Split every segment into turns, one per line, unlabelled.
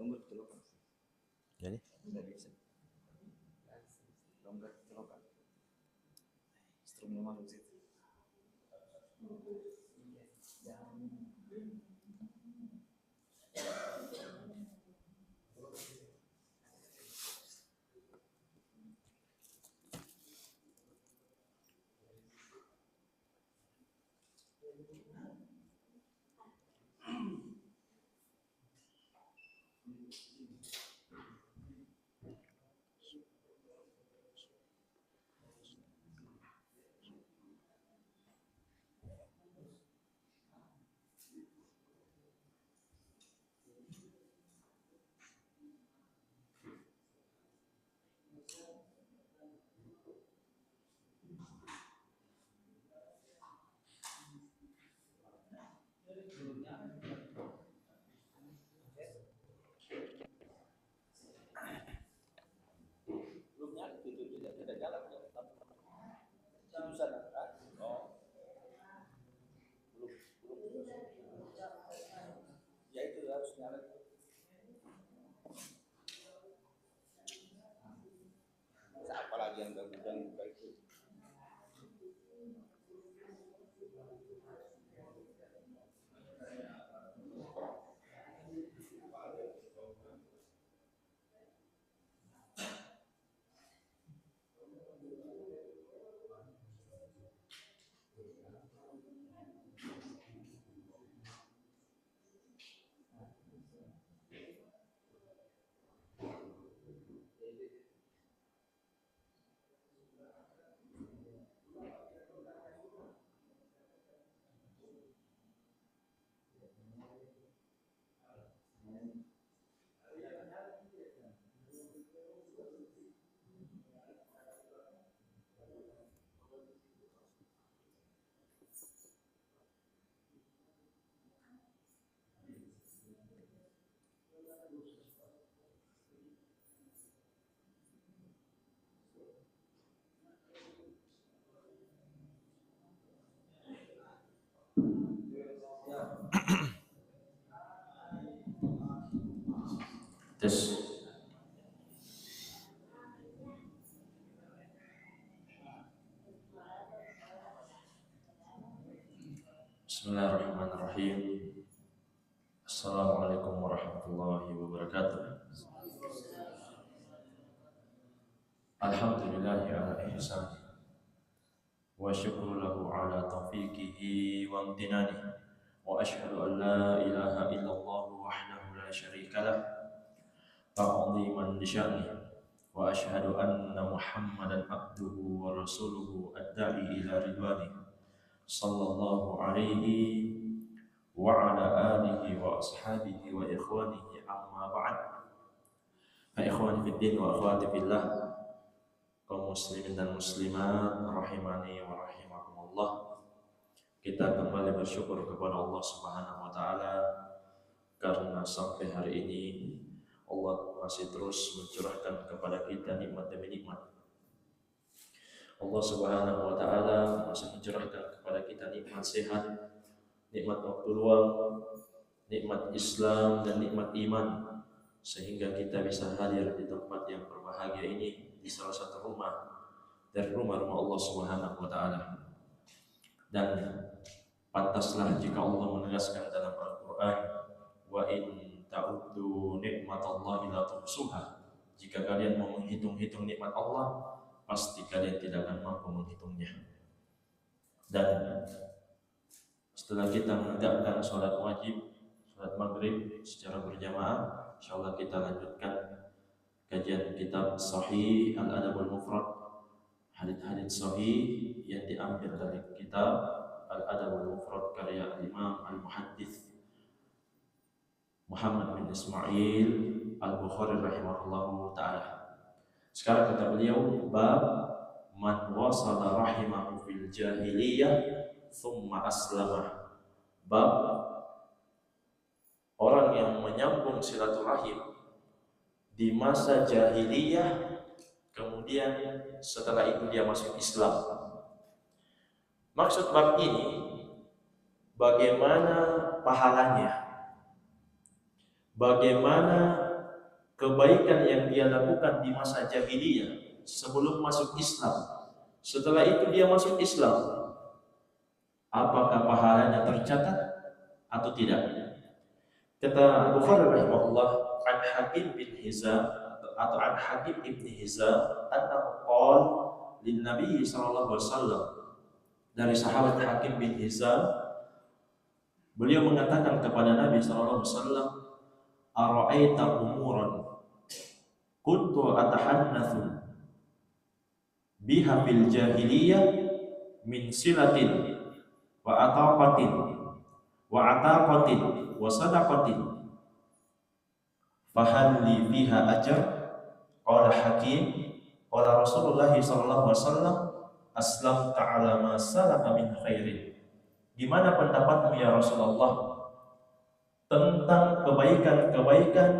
Lomba kecelokan.
Jadi
Tidak bisa. Lomba kecelokan. Strumnya masuk situ. Tidak jalan ya. Jurusan oh belum ya itu harus nyala. Apalagi yang ganggu itu.
tes. Bismillahirrahmanirrahim. Assalamualaikum warahmatullahi wabarakatuh. Alhamdulillahi ala ihsani wa syukru lahu ala taufiqihi wa amtinani wa ashhadu an la ilaha illallah wahdahu la syarika lah ta'ziman li sya'ni wa ashhadu anna Muhammadan abduhu wa rasuluhu ad-da'i ila ridwani sallallahu alaihi wa ala alihi wa ashabihi wa ikhwanihi amma ba'd. Fa ikhwani fid din wa akhwati fillah, kaum muslimin dan muslimat rahimani wa rahimakumullah. Kita kembali bersyukur kepada Allah Subhanahu wa taala karena sampai hari ini Allah masih terus mencurahkan kepada kita nikmat demi nikmat. Allah Subhanahu wa taala masih mencurahkan kepada kita nikmat sehat, nikmat waktu luang, nikmat Islam dan nikmat iman, sehingga kita bisa hadir di tempat yang berbahagia ini, di salah satu rumah dari rumah-rumah Allah Subhanahu wa taala. Dan pantaslah jika Allah menegaskan dalam Al-Qur'an, wa in ta'uddu nikmatallahi la tuhsuha. Jika kalian mau menghitung-hitung nikmat Allah, pasti kalian tidak akan mampu menghitungnya. Dan setelah kita menegakkan sholat wajib, sholat maghrib secara berjamaah, insyaallah kita lanjutkan kajian kitab Sahih Al-Adabul Mufrad, hadits-hadits sahih yang diambil dari kitab Al-Adabul Mufrad karya Imam Al-Muhaddits Muhammad bin Ismail Al-Bukhari rahimahullahu ta'ala. Sekarang kata beliau, bab man wasala rahimahu fil jahiliyah thumma aslama. Bab orang yang menyambung silaturahim di masa jahiliyah, kemudian setelah itu dia masuk Islam. Maksud bab ini, bagaimana pahalanya, bagaimana kebaikan yang dia lakukan di masa jahiliyah sebelum masuk Islam. Setelah itu dia masuk Islam, apakah pahalanya tercatat atau tidak? Kata Bukhari rahimahullah, an Hakim bin Hizam atau an Hakim ibn Hizam annahu qala lin Nabi sallallahu alaihi wasallam, dari sahabat Hakim bin Hizam, beliau mengatakan kepada Nabi sallallahu alaihi wasallam, ara'aita umuran kuntu atahannatsu biha fil jahiliyah min silatin wa ataqatin wa sadaqatin fahal li fiha ajr? Qala Hakim, qala Rasulullah sallallahu alaihi wasallam, aslamta ala ma salaka min khairin. Gimana pendapatmu ya Rasulullah tentang kebaikan-kebaikan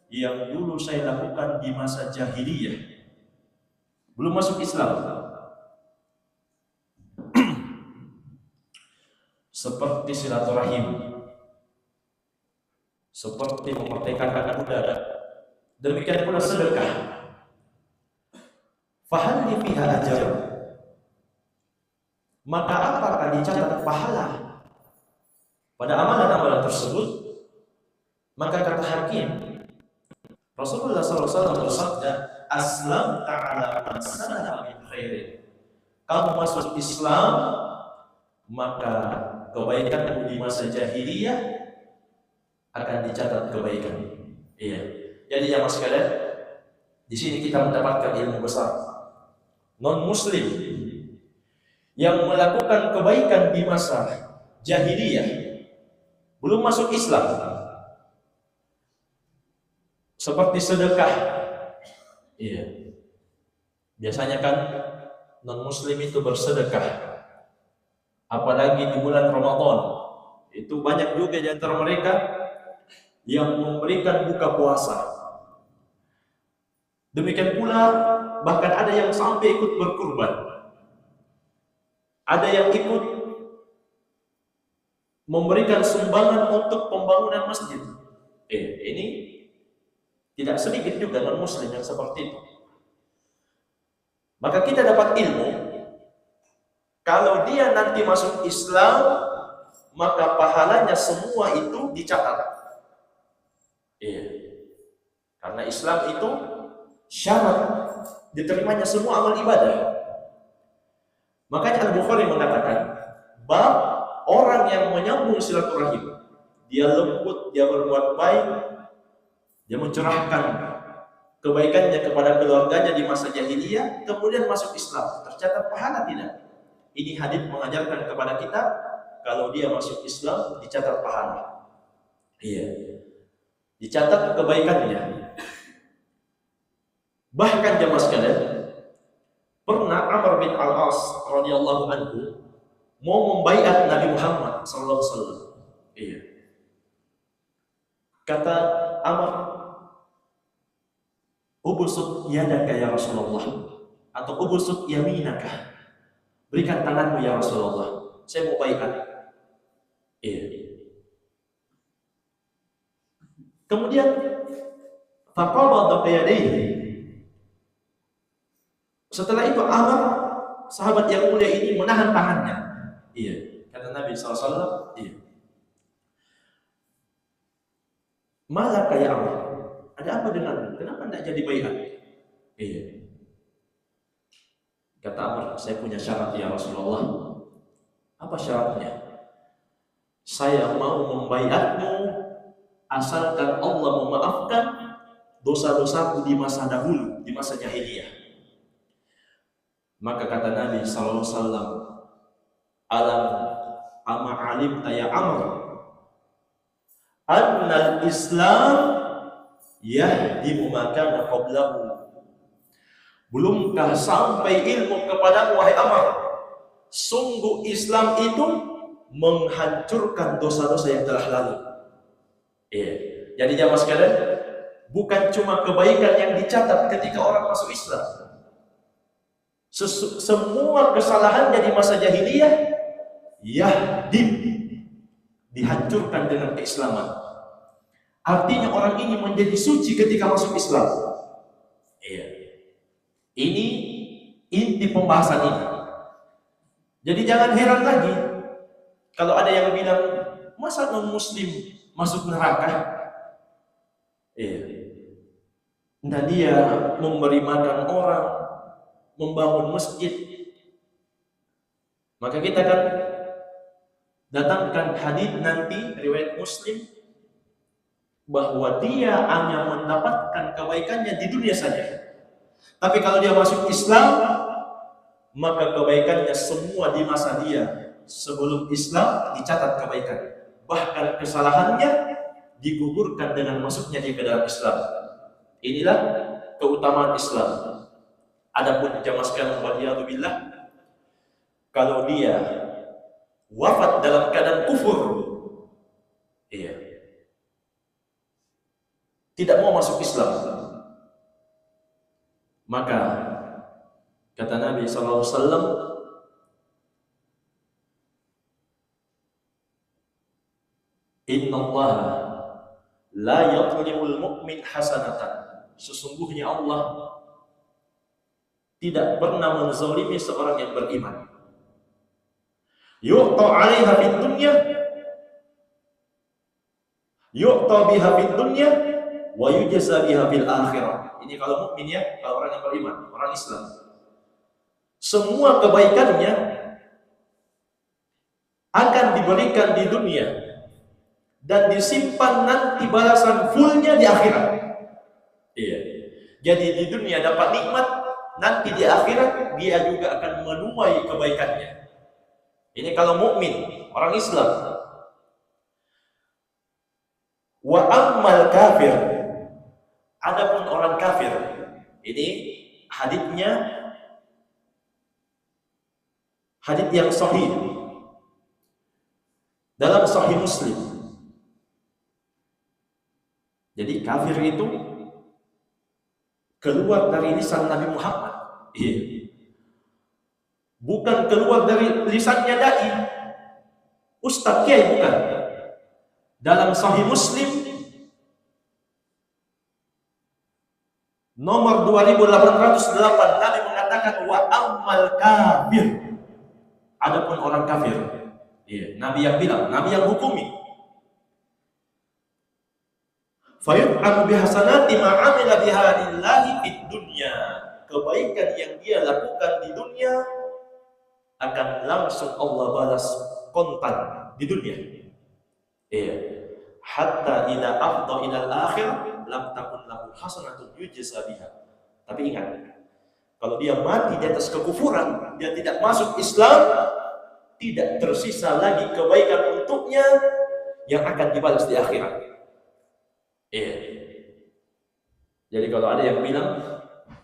yang dulu saya lakukan di masa jahiliyah belum masuk Islam? Seperti silaturahim, seperti memerdekakan anak muda, demikian pula sedekah. Fahal li fiha ajr? Maka apakah dicatat pahala pada amalan-amalan tersebut? Maka kata Hakim, Rasulullah SAW bersabda, aslam ta'ala masana min khairin. Kamu masuk Islam, maka kebaikanmu di masa jahiliyah akan dicatat kebaikan. Iya. Jadi jamaah sekalian, di sini kita mendapatkan ilmu besar. Non-Muslim yang melakukan kebaikan di masa jahiliyah belum masuk Islam, seperti sedekah. Iya. Biasanya kan non-Muslim itu bersedekah, apalagi di bulan Ramadan. Itu banyak juga di antara mereka yang memberikan buka puasa. Demikian pula bahkan ada yang sampai ikut berkurban. Ada yang ikut memberikan sumbangan untuk pembangunan masjid. Ini tidak sedikit juga non-Muslim yang seperti itu. Maka kita dapat ilmu, kalau dia nanti masuk Islam, maka pahalanya semua itu dicatat. Karena Islam itu syarat diterimanya semua amal ibadah. Makanya Al-Bukhari mengatakan, bab orang yang menyambung silaturahim, dia lembut, dia berbuat baik, dia mencurahkan kebaikannya kepada keluarganya di masa jahiliyah, kemudian masuk Islam, tercatat pahala tidak? Ini hadis mengajarkan kepada kita, kalau dia masuk Islam dicatat pahala. Dicatat kebaikannya. Bahkan jemaah sekalian, pernah Amr bin Al-As radhiyallahu anhu mau membaiat Nabi Muhammad sallallahu alaihi wasallam. Kata Amr, ubusut yadaka ya Rasulullah, atau ubusut yaminaka, berikan tanganmu ya Rasulullah, saya mau baiat. Kemudian faqabada biyadayhi. Setelah itu Amr, sahabat yang mulia ini menahan tangannya. Kata Nabi SAW, malaka ya Amr, ada apa denganmu? Kenapa tidak jadi baiat? Kata Amr, saya punya syarat ya Rasulullah. Apa syaratnya? Saya mau membaiatmu asalkan Allah memaafkan dosa-dosaku di masa dahulu, di masa jahiliyah. Maka kata Nabi sallallahu alaihi wasallam, alam ama alimta ya Amr annal Islam yahdimu ma kana qablahu. Belumkah sampai ilmu kepadamu wahai Amr, sungguh Islam itu menghancurkan dosa-dosa yang telah lalu. Jadi jamaah sekalian, bukan cuma kebaikan yang dicatat ketika orang masuk Islam. Semua kesalahannya di masa jahiliyah dihancurkan dengan keislaman. Artinya orang ini menjadi suci ketika masuk Islam. Iya. Ini inti pembahasan ini. Jadi jangan heran lagi kalau ada yang bilang, masa non-muslim masuk neraka? Iya. Dan dia memberi makan orang, membangun masjid. Maka kita akan datangkan hadis nanti riwayat Muslim bahwa dia hanya mendapatkan kebaikannya di dunia saja. Tapi kalau dia masuk Islam, maka kebaikannya semua di masa dia sebelum Islam dicatat kebaikan. Bahkan kesalahannya digugurkan dengan masuknya dia ke dalam Islam. Inilah keutamaan Islam. Adapun jamaah sekalian waliyadzubillah, kalau dia wafat dalam keadaan kufur, iya, tidak mau masuk Islam, maka kata Nabi SAW, Inna Allah la yadhlimul mu'min hasanatan. Sesungguhnya Allah tidak pernah menzalimi seorang yang beriman. Yu'ta 'alaiha fid dunya, yu'ta biha fid dunya, wa yujza biha fil akhirah. Ini kalau mukmin ya, kalau orang yang beriman, orang Islam. Semua kebaikannya akan diberikan di dunia dan disimpan nanti balasan fullnya di akhirat. Iya. Jadi di dunia dapat nikmat, nanti di akhirat dia juga akan menuai kebaikannya. Ini kalau mukmin, orang Islam. Wa ammal kafir, adapun orang kafir, ini haditsnya hadits yang sahih dalam Sahih Muslim. Jadi kafir itu keluar dari lisan Nabi Muhammad. Iya. Bukan keluar dari lisannya dai, ustaz kiai, bukan. Dalam Sahih Muslim nomor 2808, Nabi mengatakan wa ammal kafir, adapun orang kafir. Iya, Nabi yang bilang, Nabi yang hukumi. Fayut'amu bihasanati ma'amila biha lillahi fid dunya. Kebaikan yang dia lakukan di dunia akan langsung Allah balas kontan di dunia. Iya. Hatta idza afdha ila al-akhir lam takun lahu hasanatun yujza biha. Tapi ingat, kalau dia mati di atas kekufuran, dia tidak masuk Islam, tidak tersisa lagi kebaikan untuknya yang akan dibalas di akhirat. Iya. Jadi kalau ada yang bilang,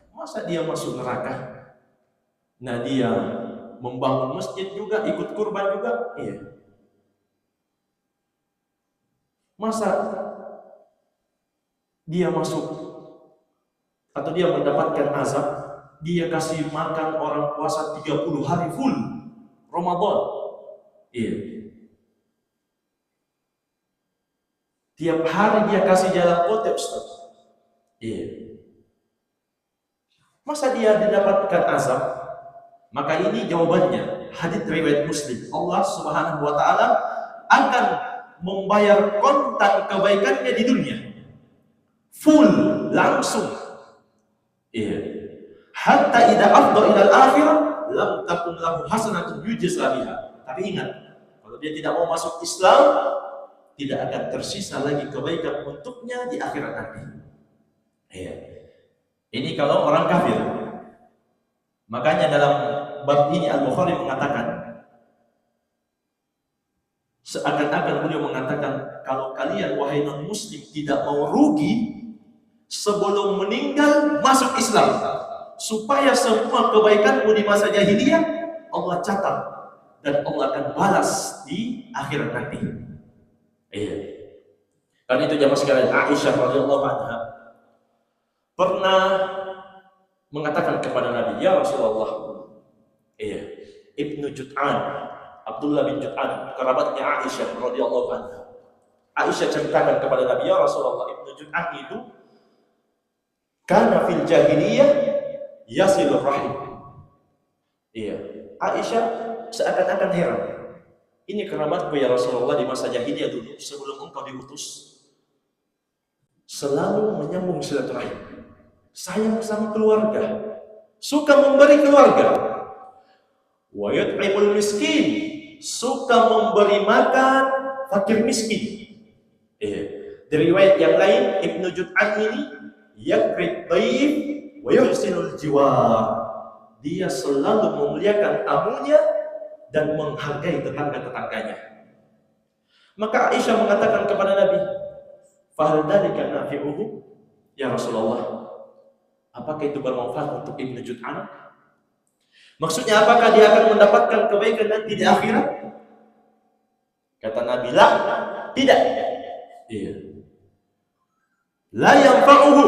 masa dia masuk neraka? Nah dia membangun masjid juga, ikut kurban juga, iya. Masa dia masuk atau dia mendapatkan azab, dia kasih makan orang puasa 30 hari full Ramadan, iya. Tiap hari dia kasih jalan kote, Ustaz. Iya. Masa dia didapatkan azab? Maka ini jawabannya, hadits riwayat Muslim. Allah Subhanahu wa taala akan membayar kontan kebaikannya di dunia. Full, langsung. Iya. Hatta idza afdha ila al-akhirah lam takun lahu hasanatun yujza biha. Tapi ingat, kalau dia tidak mau masuk Islam, tidak akan tersisa lagi kebaikan untuknya di akhirat nanti. Iya. Ini kalau orang kafir. Makanya dalam bab ini Al-Bukhari mengatakan, seakan-akan beliau mengatakan, kalau kalian wahai non-muslim tidak mau rugi sebelum meninggal masuk Islam, supaya semua kebaikanmu di masa jahiliyah Allah catat dan Allah akan balas di akhirat nanti. Iya. Kan itu jamaah sekalian, Aisyah radhiyallahu anha pernah mengatakan kepada Nabi, ya Rasulullah, iya, Ibnu Jud'an, Abdullah bin Jud'an, kerabatnya Aisyah radhiyallahu anha, Aisyah ceritakan kepada Nabi, ya Rasulullah, Ibnu Jud'an itu kana fil jahiliyah yasilur rahim. Iya. Aisyah seakan-akan heran. Ini kerabatku ya Rasulullah di masa jahiliyah dulu sebelum engkau diutus. Selalu menyambung silaturahim. Sayang sama keluarga. Suka memberi keluarga. Wa yut'imul miskin. Suka memberi makan fakir miskin. Dari riwayat yang lain, Ibnu Jud'an ini yakrid dhaif wa yuhsinul jiwar. Dia selalu memuliakan tamunya dan menghargai tetangga-tetangganya. Maka Aisyah mengatakan kepada Nabi, "Fahal dzalika nafi'uhu?" Ya Rasulullah, apakah itu bermanfaat untuk Ibnu Jud'an? Maksudnya apakah dia akan mendapatkan kebaikan nanti di akhirat? Kata Nabi, "La, tidak." Iya. La yanfa'uhu,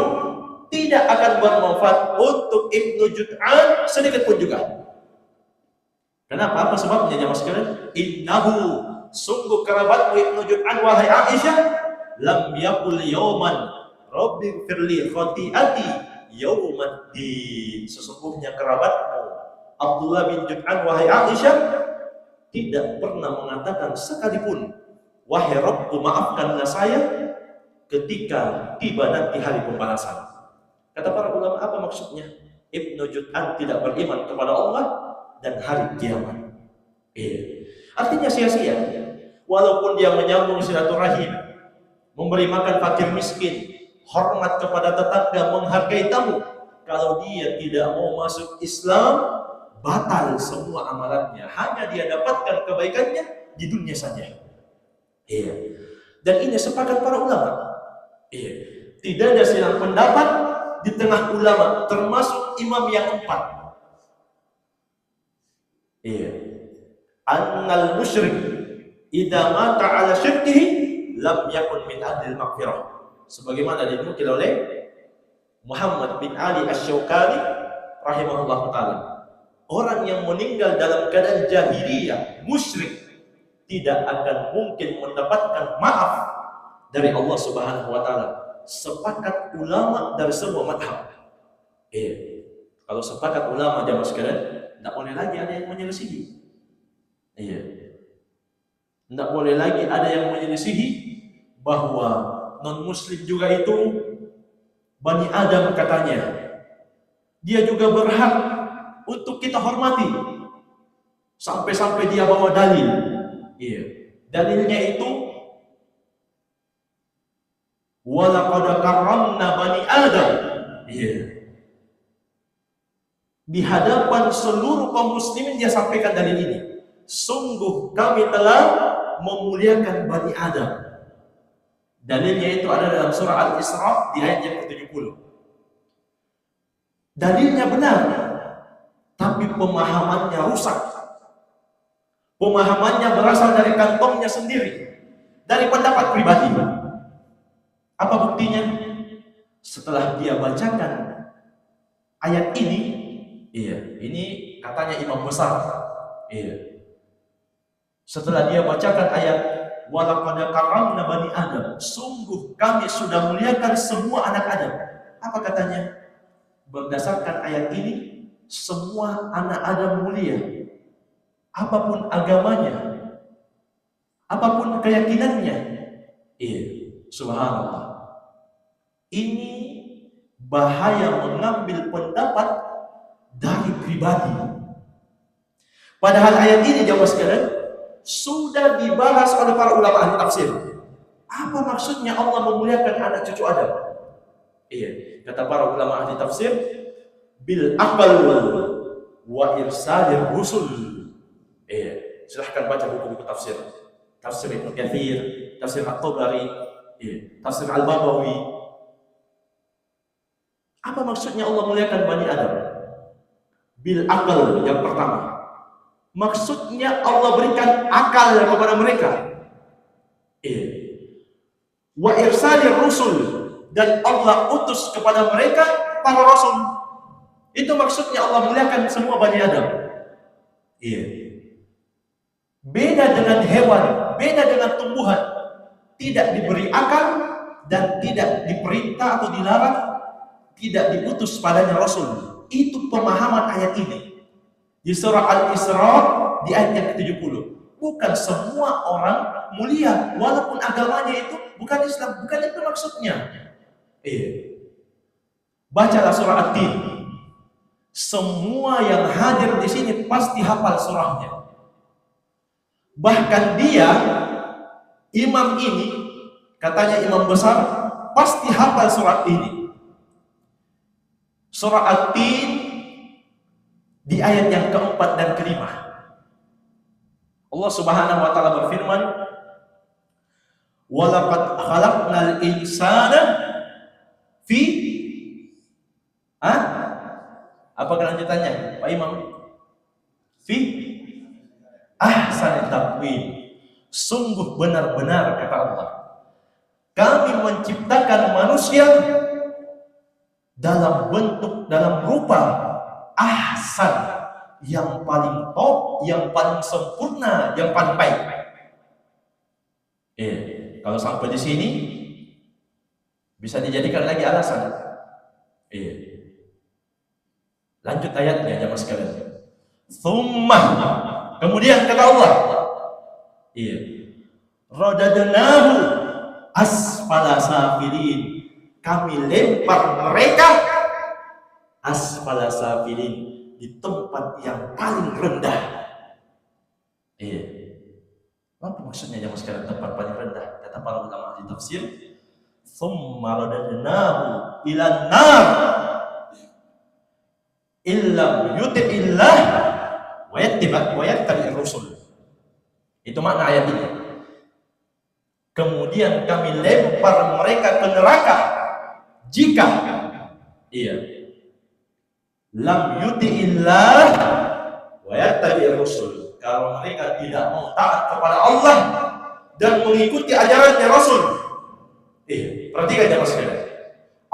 tidak akan bermanfaat untuk Ibnu Jud'an sedikit pun juga. Kenapa? Apa sebabnya jemaah sekalian? Innahu, sungguh kerabatmu Ibnu Jud'an wahai Aisyah, lam yaqul yawman rabbi firli khati'ati yawmaddin. Sesungguhnya kerabatmu Abdullah bin Jud'an wahai Aisyah tidak pernah mengatakan sekalipun, wahai Rabbku maafkanlah saya ketika tiba nanti hari pembalasan. Kata para ulama, apa maksudnya? Ibnu Jud'an tidak beriman kepada Allah dan hari kiamat. Artinya sia-sia. Walaupun dia menyambung silaturahim, memberi makan fakir miskin, hormat kepada tetangga, menghargai tamu, kalau dia tidak mau masuk Islam, batal semua amalannya. Hanya dia dapatkan kebaikannya di dunia saja. Dan ini sepakat para ulama. Tidak ada silang pendapat di tengah ulama, termasuk imam yang 4. Annal musyrik idza mata ala syirkihi lam yakun min ahlil maghfirah. Sebagaimana dinukil oleh Muhammad bin Ali Asy-Syaukani rahimahullah taala. Orang yang meninggal dalam keadaan jahiliyah, musyrik, tidak akan mungkin mendapatkan maaf dari Allah Subhanahu wa taala. Sepakat ulama dari semua madhab. Kalau sepakat ulama jamaah sekalian, tidak boleh lagi ada yang menyelisihi. Tidak boleh lagi ada yang menyelisihi bahwa non-muslim juga itu Bani Adam katanya. Dia juga berhak untuk kita hormati. Sampai-sampai dia bawa dalil. Dalilnya itu walaqad karramna bani Adam. Di hadapan seluruh kaum muslimin dia sampaikan dalil ini. Sungguh kami telah memuliakan Bani Adam. Dalilnya itu ada dalam surah Al-Isra di ayat yang ke-70. Dalilnya benar, tapi pemahamannya rusak. Pemahamannya berasal dari kantongnya sendiri, dari pendapat pribadi. Apa buktinya? Setelah dia bacakan ayat ini, ini katanya imam besar. Setelah dia bacakan ayat walaqad karramna bani Adam, sungguh kami sudah muliakan semua anak Adam. Apa katanya? Berdasarkan ayat ini, semua anak Adam mulia. Apapun agamanya, apapun keyakinannya. Subhanallah. Ini bahaya mengambil pendapat dari pribadi. Padahal ayat ini jamaah sekalian sudah dibahas oleh para ulama ahli tafsir. Apa maksudnya Allah memuliakan anak cucu Adam? Kata para ulama ahli tafsir, bil aqal wa irsalir rusul. Silahkan baca buku-buku tafsir. Tafsir Ibnu Katsir, tafsir At-Tabari, tafsir Al-Baghawi. Apa maksudnya Allah memuliakan Bani Adam? Bil aqal yang pertama. Maksudnya Allah berikan akal kepada mereka. Wa irsalir rusul, dan Allah utus kepada mereka para rasul. Itu maksudnya Allah muliakan semua Bani Adam. Beda dengan hewan, beda dengan tumbuhan.
tidak diberi akal dan tidak diperintah atau dilarang, tidak diutus padanya Rasul. Itu pemahaman ayat ini di surah Al-Isra di ayat yang ke-70. Bukan semua orang mulia walaupun agamanya itu bukan Islam, bukan itu maksudnya. Bacalah surah At-Tin. Semua yang hadir di sini pasti hafal surahnya. Bahkan dia, imam ini, katanya imam besar, pasti hafal surat ini. Surah At-Tin di ayat yang keempat dan kelima. Allah Subhanahu wa taala berfirman, "Walaqad khalaqnal insana fi" apa kelanjutannya, Pak Imam? "Fi ahsani taqwim." Sungguh benar-benar kata Allah, kami menciptakan manusia dalam bentuk, dalam rupa ahsan, yang paling top, yang paling sempurna, yang paling baik. Kalau sampai di sini bisa dijadikan lagi alasan. Lanjut ayatnya jamaah sekalian. Tsumma, kemudian kata Allah, radadnahu asfala safilin. Kami lempar mereka asfala safilin, di tempat yang paling rendah. Apa maksudnya jamaah sekalian tempat paling rendah? Kata para ulama ahli tafsir, tsumma radadnahu ilan nar illam yuti'illah wa yattabi'ir rusul. Itu makna ayat ini. Kemudian kami lempar mereka ke neraka jika lam yuti'illah wa yattabi'ir rusul, kalau mereka tidak mau taat kepada Allah dan mengikuti ajarannya Rasul. Perhatikan jemaah sekalian.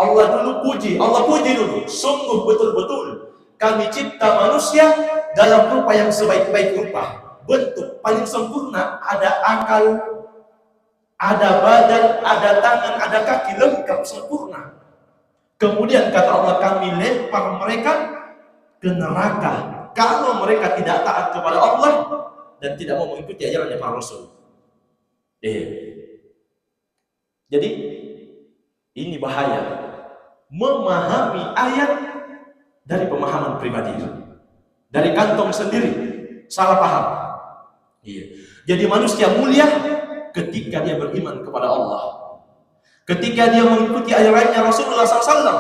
Allah puji dulu. Sungguh betul-betul kami cipta manusia dalam rupa yang sebaik-baik rupa, bentuk paling sempurna, ada akal, ada badan, ada tangan, ada kaki, lengkap sempurna. Kemudian kata Allah, kami lempar mereka ke neraka kalau mereka tidak taat kepada Allah dan tidak mau mengikuti ajarannya para Rasul. Jadi ini bahaya memahami ayat dari pemahaman pribadi, dari kantong sendiri, salah paham. Jadi manusia mulia ketika dia beriman kepada Allah, ketika dia mengikuti ajarannya Rasulullah SAW,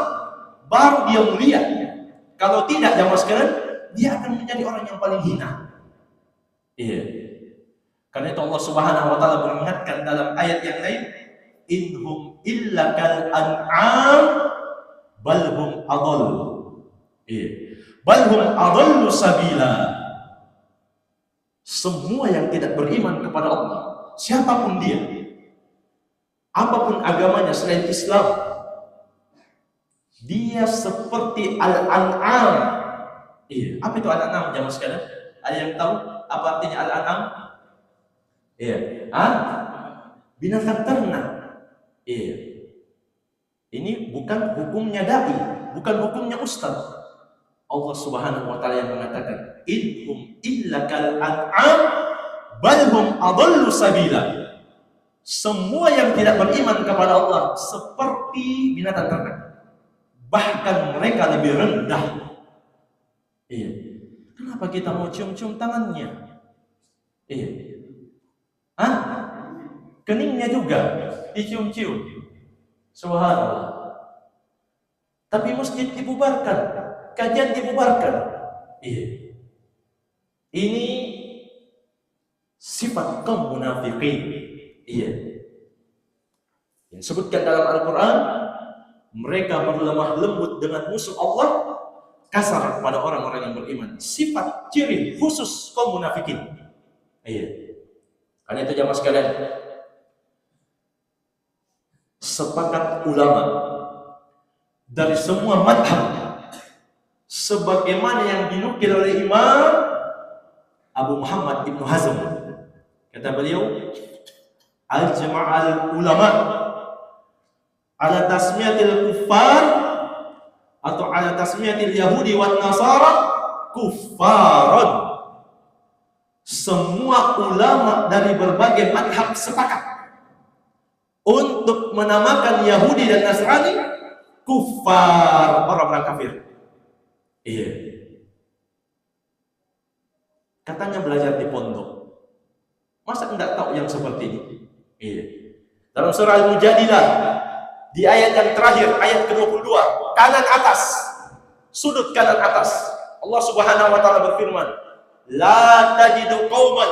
baru dia mulia. Kalau tidak, jamaah sekalian, dia akan menjadi orang yang paling hina. Karena itu Allah Subhanahu wa taala mengingatkan dalam ayat yang lain, inhum illa kal an'am bal hum adall. Bal hum adallu sabila. Semua yang tidak beriman kepada Allah, siapapun dia, apapun agamanya selain Islam, dia seperti al-an'am. Apa itu al-an'am jamaah sekalian? Ada yang tahu apa artinya al-an'am? Binatang ternak. Ini bukan hukumnya dai, bukan hukumnya ustaz. Allah Subhanahu wa taala yang mengatakan, inhum illa kal an'am bal hum adallu sabila. Semua yang tidak beriman kepada Allah seperti binatang ternak, bahkan mereka lebih rendah. Kenapa kita mau cium-cium tangannya? Keningnya juga dicium-cium. Subhanallah. Tapi masjid dibubarkan, kajian dibubarkan. Ini sifat kaum munafiqin. Yang disebutkan dalam Al-Quran, mereka berlemah lembut dengan musuh Allah, kasar kepada orang-orang yang beriman. Sifat ciri khusus kaum munafikin. Karena itu jamaah sekalian, sepakat ulama dari semua madhab, sebagaimana yang dinukil oleh Imam Abu Muhammad Ibnu Hazm, kata beliau, Ajma'al ulama ala tasmiyatil kuffar atau ala tasmiyatil yahudi wan nasara kuffaran. Semua ulama dari berbagai madhab sepakat untuk menamakan Yahudi dan Nasrani kuffar, orang-orang kafir. Iya. Katanya belajar di pondok. Masa enggak tahu yang seperti ini? Iya. Dalam surah Al-Mujadilah di ayat yang terakhir, ayat ke-22, kanan atas, sudut kanan atas, Allah Subhanahu wa taala berfirman, "La tajidu qauman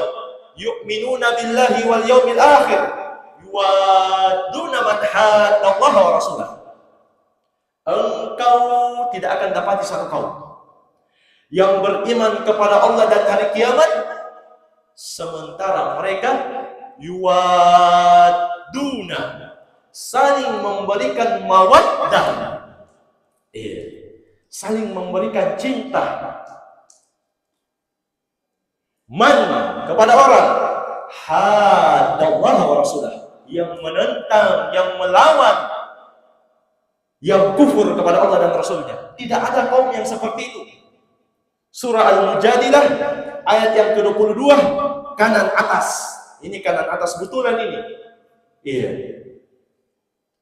yu'minuna billahi wal yawmil akhir yuwadduna man haddallaha wa rasulah." Engkau tidak akan dapati satu kaum yang beriman kepada Allah dan hari kiamat sementara mereka yuwadduna, saling memberikan mawaddah, saling memberikan cinta, man kepada orang haddallaha wa rasulah, yang menentang, yang melawan, yang kufur kepada Allah dan Rasulnya. Tidak ada kaum yang seperti itu. Surah Al-Mujadilah ayat yang ke-22 kanan atas. Ini kanan atas betulan ini. Iya.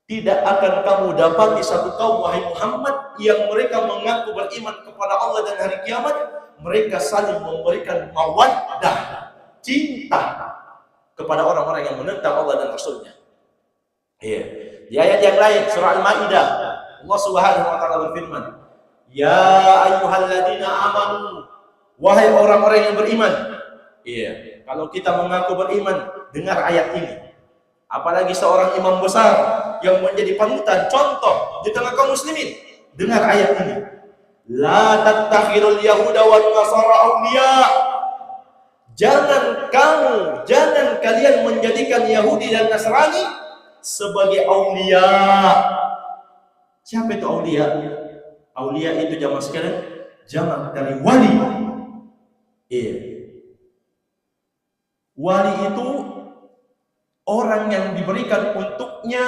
Tidak akan kamu dapati satu kaum, wahai Muhammad, yang mereka mengaku beriman kepada Allah dan hari kiamat, mereka saling memberikan mawaddah, cinta kepada orang-orang yang menentang Allah dan Rasulnya. Iya. Di ayat yang lain, surah Al-Maidah, Allah Subhanahu wa taala berfirman, "Ya ayyuhalladzina amanu," wahai orang-orang yang beriman. Iya, kalau kita mengaku beriman, dengar ayat ini. Apalagi seorang imam besar yang menjadi panutan, contoh di tengah kaum muslimin. Dengar ayat ini. La tattakhidul yahuda wan nasara awliya. Jangan kalian menjadikan Yahudi dan Nasrani sebagai aulia. Siapa itu aulia? Aulia itu zaman sekarang jamak dari wali. Iya. Wali itu orang yang diberikan untuknya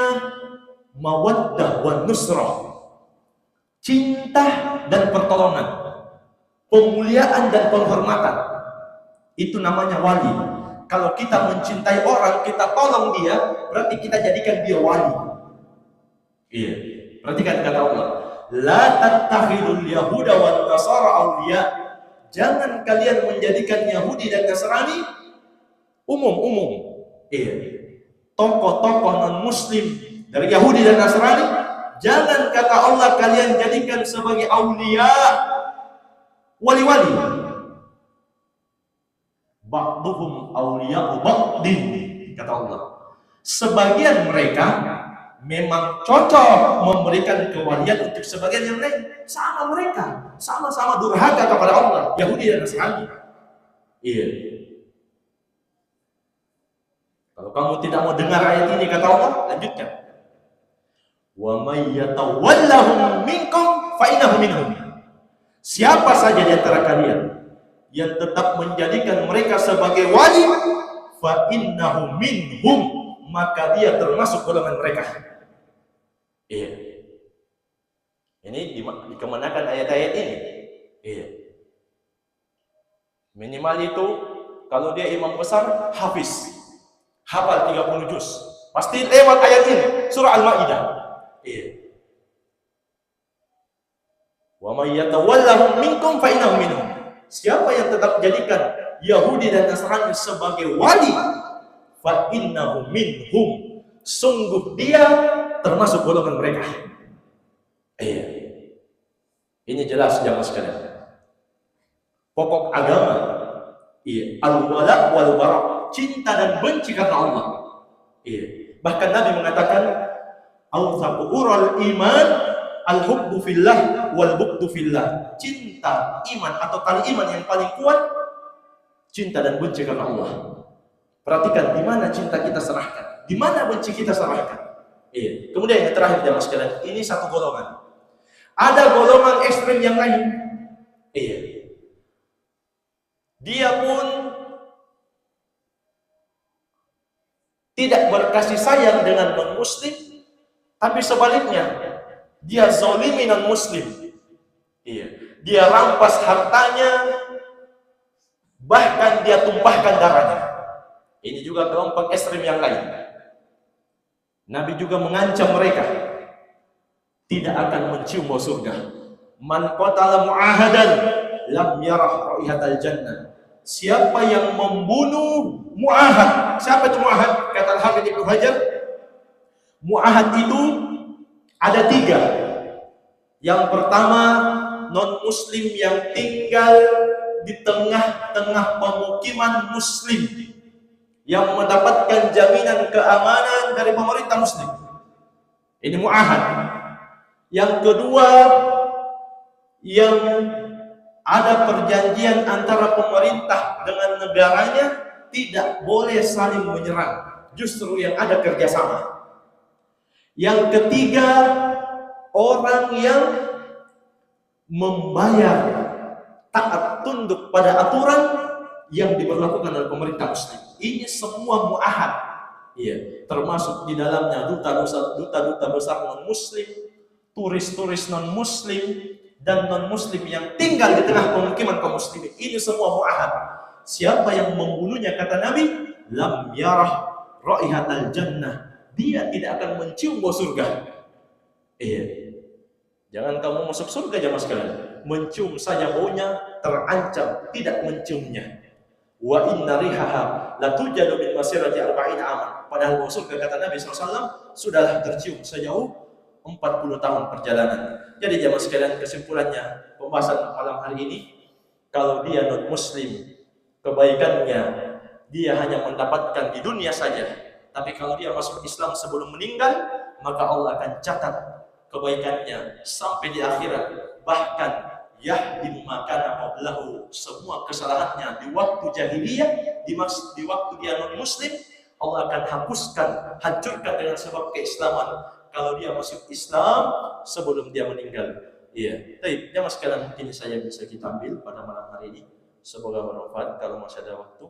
mawaddah wan nusrah, cinta dan pertolongan, pemuliaan dan penghormatan. Itu namanya wali. Kalau kita mencintai orang, kita tolong dia, berarti kita jadikan dia wali. Iya. Perhatikan kata Allah, la tattakhidul yahuda wan nasara awliya. Jangan kalian menjadikan Yahudi dan Nasrani umum. Iya. Tokoh-tokoh non-muslim dari Yahudi dan Nasrani, jangan kata Allah kalian jadikan sebagai aulia, wali-wali. Ba'duhum awliya'u ba'din, kata Allah. Sebagian mereka memang cocok memberikan kewalian untuk sebagian yang lain. Sama mereka, sama-sama durhaka kepada Allah, Yahudi dan Nasrani. Iya. Kalau kamu tidak mau dengar ayat ini, kata Allah, lanjutkan. Wa may yatawallahum minkum fa innahu minhum. Siapa saja di antara kalian yang tetap menjadikan mereka sebagai wali, fa innahu minhum, maka dia termasuk golongan mereka. Iya. Ini dikemanakan ayat-ayat ini. Iya. Minimal itu kalau dia imam besar, hafiz, hafal 30 juz, pasti lewat ayat ini, surah Al-Maidah. Iya. Wa may yatawallahum minkum fa innahu minhum. Siapa yang tetap jadikan Yahudi dan Nasrani sebagai wali, fa innahu minhum, sungguh dia termasuk golongan mereka. Iya. Ini jelas jamaah sekalian. Pokok agama, iya, al-wala wal bara, cinta dan benci karena Allah. Iya. Bahkan Nabi mengatakan, awsaqu ural iman al-hubbu fillah wal bughdu fillah. Cinta, iman atau tali iman yang paling kuat, cinta dan benci karena Allah. Perhatikan di mana cinta kita serahkan, di mana benci kita serahkan. Iya. Kemudian yang terakhir jamaah sekalian, ini satu golongan. Ada golongan ekstrem yang lain. Iya. Dia pun tidak berkasih sayang dengan non-muslim, tapi sebaliknya dia zalimi non-muslim. Iya, dia rampas hartanya, bahkan dia tumpahkan darahnya. Ini juga kelompok ekstrem yang lain. Nabi juga mengancam mereka tidak akan mencium bau surga. Man qatala mu'ahadan lam yarah raihatal jannah. Siapa yang membunuh mu'ahad? Siapa itu mu'ahad? Kata Al-Hafidz Ibnu Hajar, mu'ahad itu ada 3. Yang pertama, non-muslim yang tinggal di tengah-tengah pemukiman muslim, yang mendapatkan jaminan keamanan dari pemerintah muslim. Ini mu'ahad. Yang kedua, yang ada perjanjian antara pemerintah dengan negaranya, tidak boleh saling menyerang, justru yang ada kerjasama. Yang ketiga, orang yang membayar, taat tunduk pada aturan yang diberlakukan oleh pemerintah muslim. Ini semua mu'ahad. Iya, termasuk di dalamnya duta-duta besar non-muslim, turis-turis non-muslim, dan non-muslim yang tinggal di tengah pemukiman kaum muslimin. Ini semua mu'ahad. Siapa yang membunuhnya, kata Nabi, lam yarah raihatal jannah. Dia tidak akan mencium bau surga. Iya. Jangan kamu masuk surga jamaah sekalian, mencium saja baunya terancam tidak menciumnya. Wa inna rihaha la tujadu min masirati 40 aman. Padahal bau surga, kata Nabi SAW, sudahlah tercium sejauh 40 tahun perjalanan. Jadi jamaah sekalian, kesimpulannya pembahasan malam hari ini, kalau dia non muslim, kebaikannya dia hanya mendapatkan di dunia saja. Tapi kalau dia masuk Islam sebelum meninggal, maka Allah akan catat kebaikannya sampai di akhirat. Bahkan yahdim makana qablahu, semua kesalahannya di waktu jahiliyah, di waktu dia non muslim, Allah akan hapuskan, hancurkan dengan sebab keislaman. Kalau dia masuk Islam sebelum dia meninggal. Iya. Baik, jamaah sekalian, mungkin saya bisa kita ambil pada malam hari ini. Semoga bermanfaat. Kalau masih ada waktu,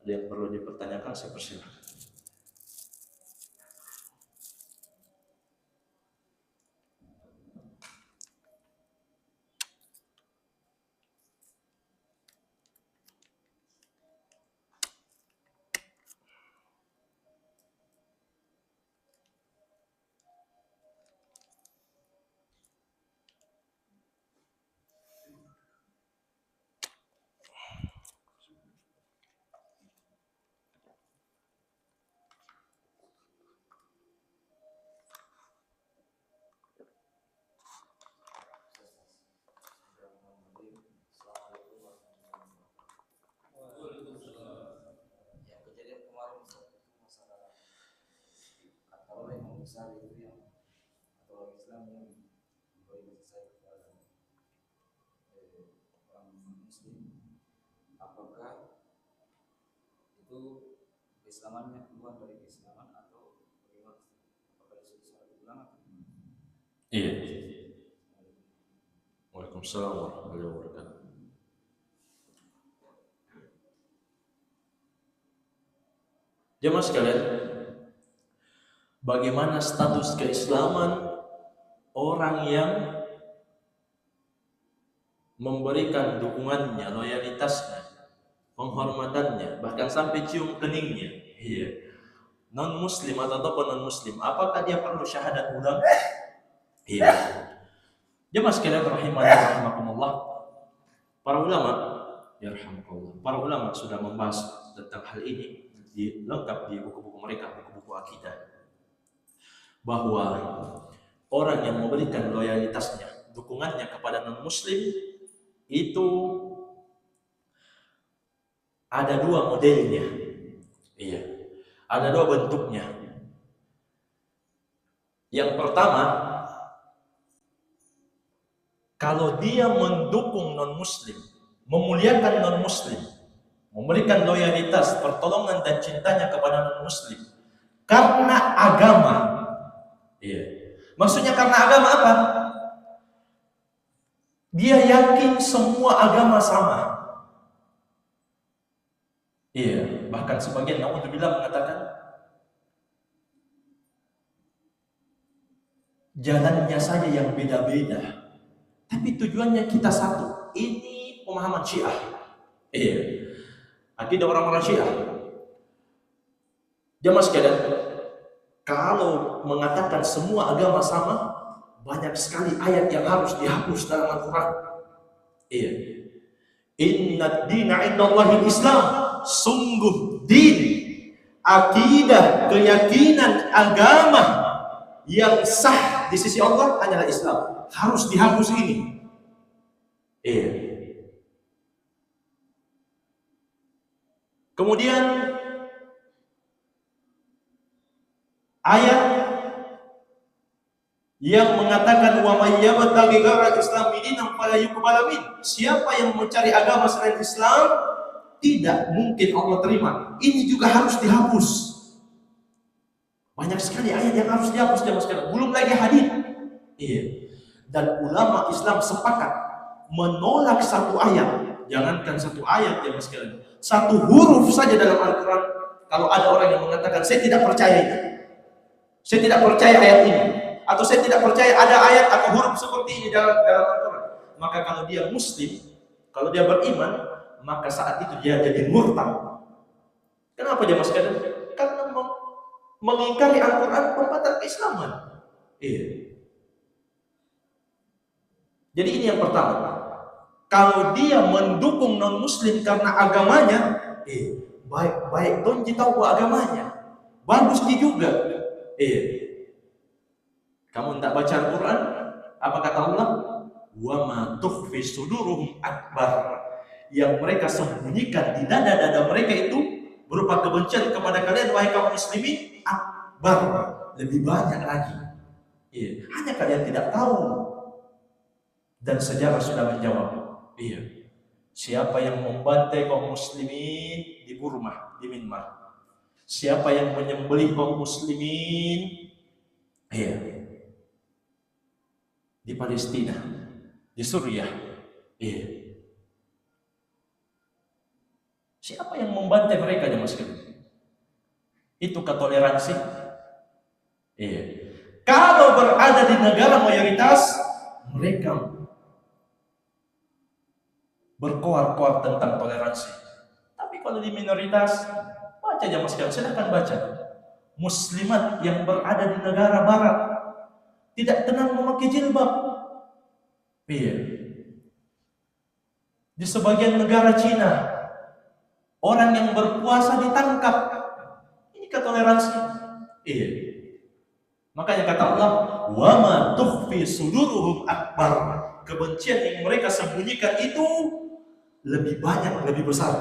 ada yang perlu dipertanyakan, saya persilakan.
besar itu yang atau Islam yang memberi kasih sayang kepada orang muslim, apakah itu keislamannya keluar dari keislaman atau bagaimana? Apakah disuruh diulang atau
Iya. Waalaikumsalam warahmatullahi wabarakatuh. Jemaah sekalian, bagaimana status keislaman orang yang memberikan dukungannya, loyalitasnya, penghormatannya, bahkan sampai cium keningnya? Iya. Non-muslim atau non-muslim, apakah dia perlu syahadat ulang? Iya. Jemaah sekalian rahimani rahimakumullah, para ulama, ya rahimakumullah, para ulama sudah membahas tentang hal ini lengkap di buku-buku mereka, buku-buku akidah, bahwa orang yang memberikan loyalitasnya, dukungannya kepada non-muslim itu ada dua modelnya. Iya. Ada dua bentuknya. Yang pertama, kalau dia mendukung non-muslim, memuliakan non-muslim, memberikan loyalitas, pertolongan dan cintanya kepada non-muslim karena agama. Iya. Maksudnya karena agama apa? Dia yakin semua agama sama. Iya, bahkan sebagian naudzubillah mengatakan jalannya saja yang beda-beda, tapi tujuannya kita satu. Ini pemahaman Syiah. Akidah orang-orang Syiah. Jamaah sekalian, kalau mengatakan semua agama sama, banyak sekali ayat yang harus dihapus dalam Al-Quran. Inna dina indallahil Islam. Sungguh din, akidah, keyakinan, agama yang sah di sisi Allah hanyalah Islam. Harus dihapus ini. Kemudian ayat yang mengatakan wa may yabtaghi ghayra al-islami dinan fala yuqbal min. Siapa yang mencari agama selain Islam, tidak mungkin Allah terima. Ini juga harus dihapus. Banyak sekali ayat yang harus dihapus jamaah sekalian. Belum lagi hadis. Dan ulama Islam sepakat menolak satu ayat. Jangankan satu ayat jamaah sekalian, satu huruf saja dalam Al-Quran. Kalau ada orang yang mengatakan saya tidak percaya ini, saya tidak percaya ayat ini, atau saya tidak percaya ada ayat atau huruf seperti ini dalam Al-Quran, maka kalau dia muslim, kalau dia beriman, maka saat itu dia jadi murtad. Kenapa dia mas sekalian? Karena mengingkari Al-Quran membatalkan keislaman. Jadi ini yang pertama. Kalau dia mendukung non-muslim karena agamanya, baik don tahu agamanya, bagus dia juga. Kamu tidak baca Al-Quran, apa kata Allah? Wa ma tukhfi suduruhum akbar. Yang mereka sembunyikan di dada-dada mereka itu berupa kebencian kepada kalian wahai kaum muslimin akbar, lebih banyak lagi. Hanya kalian tidak tahu. Dan sejarah sudah menjawab. Siapa yang membantai kaum muslimin di Burma, di Myanmar? Siapa yang menyembelih kaum muslimin di Palestina, di Suriah? Siapa yang membantai mereka jemaah sekalian? Itukah toleransi? Kalau berada di negara mayoritas, mereka berkoar-koar tentang toleransi. Tapi kalau di minoritas, baca jamaah sekalian, silahkan baca. Muslimat yang berada di negara barat tidak tenang memakai jilbab. Di sebagian negara Cina, orang yang berpuasa ditangkap. Ini ketoleransi. Makanya kata Allah, wa ma tukhfi suduruhum akbar. Kebencian yang mereka sembunyikan itu lebih banyak, lebih besar.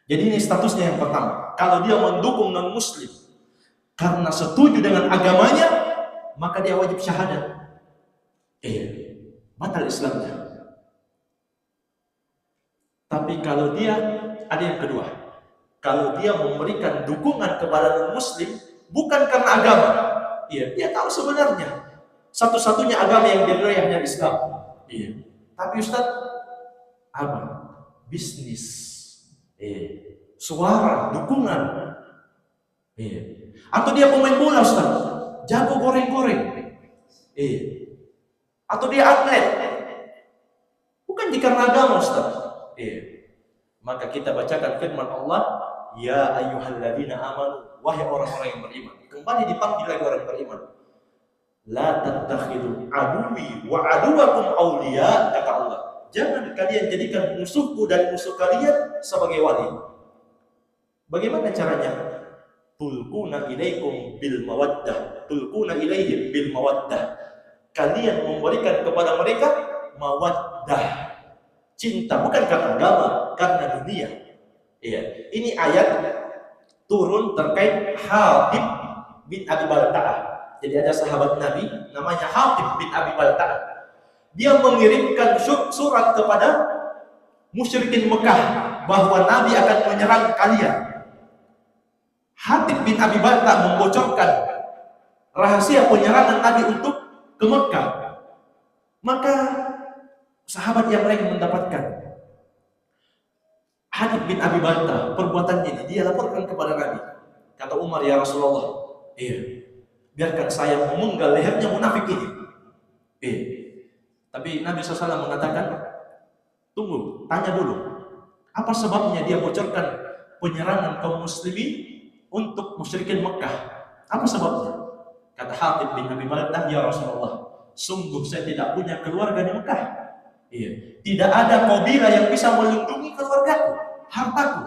Jadi ini statusnya yang pertama. Kalau dia mendukung non-muslim karena setuju dengan agamanya, maka dia wajib syahadat. Batal Islamnya. Tapi kalau dia, ada yang kedua. Kalau dia memberikan dukungan kepada non-muslim bukan karena agama, dia tahu sebenarnya satu-satunya agama yang diridhoi hanya Islam. Tapi Ustaz, apa? Bisnis, suara, dukungan. Atau dia pemain bola Ustaz, jago goreng-goreng. Atau dia atlet. Bukan dikarenakan agama Ustaz. Maka kita bacakan firman Allah, ya ayyuhalladzina amanu, wahai orang-orang yang beriman. Kembali dipanggil lagi orang beriman. La tattakhidu aduwi wa aduwakum awliya, kata Allah. Jangan kalian jadikan musuhku dan musuh kalian sebagai wali. Bagaimana caranya? Tulquna ilaikum bil mawaddah. Tulquna ilaihim bil mawaddah. Kalian memberikan kepada mereka mawaddah, cinta, bukan karena agama, karena dunia. Ini ayat turun terkait Hatib bin Abi Balta'ah. Jadi ada sahabat Nabi namanya Hatib bin Abi Balta'ah. Dia mengirimkan surat kepada musyrikin Mekah bahwa Nabi akan menyerang kalian. Hatib bin Abi Balta'ah membocorkan rahasia penyerangan Nabi untuk ke Mekah. Maka sahabat yang lain mendapatkan. Hatib bin Abi Balta'ah perbuatannya ini dia laporkan kepada Nabi. Kata Umar, ya Rasulullah, biarkan saya memenggal lehernya munafik ini. Tapi Nabi SAW mengatakan, tunggu, tanya dulu, apa sebabnya dia bocorkan penyerangan kaum muslimin untuk musyrikin Mekah? Apa sebabnya? Kata Hatib bin Abi Baldah, ya Rasulullah, sungguh saya tidak punya keluarga di Mekah. Tidak ada kabilah yang bisa melindungi keluargaku, hartaku.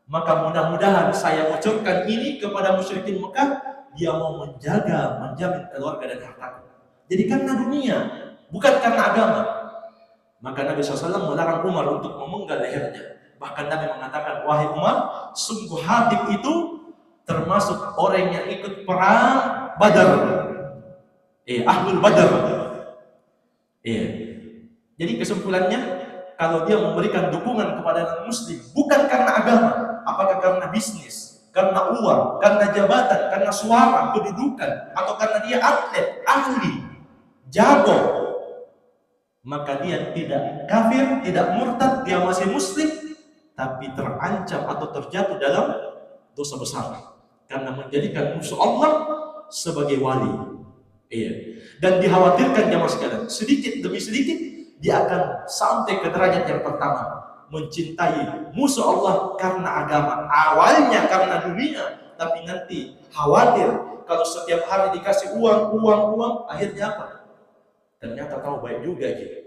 Maka mudah-mudahan saya bocorkan ini kepada musyrikin Mekah, dia mau menjaga, menjamin keluarga dan hartaku. Jadi karena dunia, bukan karena agama. Maka Nabi SAW melarang Umar untuk memenggal lehernya. Bahkan Nabi mengatakan, wahai Umar, sungguh Hatib itu termasuk orang yang ikut perang Badar. Ahlul Badar. Jadi kesimpulannya, kalau dia memberikan dukungan kepada non-muslim, bukan karena agama, apakah karena bisnis, karena uang, karena jabatan, karena suara, kedudukan, atau karena dia atlet, ahli, jago, maka dia tidak kafir, tidak murtad, dia masih muslim, tapi terancam atau terjatuh dalam dosa besar karena menjadikan musuh Allah sebagai wali. Dan dikhawatirkan jamaah sekalian, sedikit demi sedikit dia akan sampai ke derajat yang pertama, mencintai musuh Allah karena agama, awalnya karena dunia, tapi nanti khawatir kalau setiap hari dikasih uang, akhirnya apa? Ternyata tahu baik juga gitu.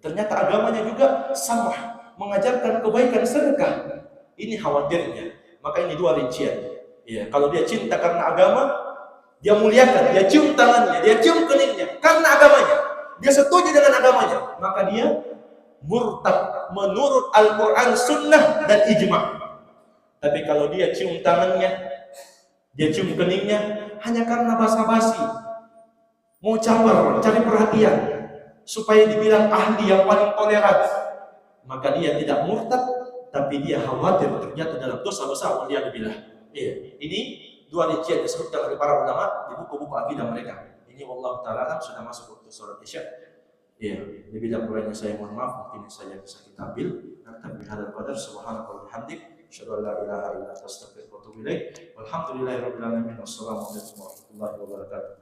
Ternyata agamanya juga sama, mengajarkan kebaikan, sedekah. Ini khawatirnya. Maka ini dua rincian. Kalau dia cinta karena agama, dia muliakan, dia cium tangannya, dia cium keningnya karena agamanya. Dia setuju dengan agamanya, maka dia murtad menurut Al-Quran, Sunnah, dan ijma. Tapi kalau dia cium tangannya, dia cium keningnya hanya karena basa-basi, mau caper, cari perhatian, supaya dibilang ahli yang paling toleran, maka dia tidak murtad, tapi dia khawatir terjatuh dalam dosa besar. Waliyadzubillah. Ini dua rincian disebutkan oleh para ulama di buku-buku akidah mereka. Ini wallahu ta'ala sudah masuk waktu sholat isya. Di bidang lainnya saya mohon maaf, mungkin saya bisa kita ambil. Naktabi hadzal qadar, subhanaka wa bihamdik, asyhadu an la ilaha illa anta, astaghfiruka wa atubu ilaik. Walhamdulillahirabbil alamin. Wassalamu alaikum warahmatullahi wabarakatuh.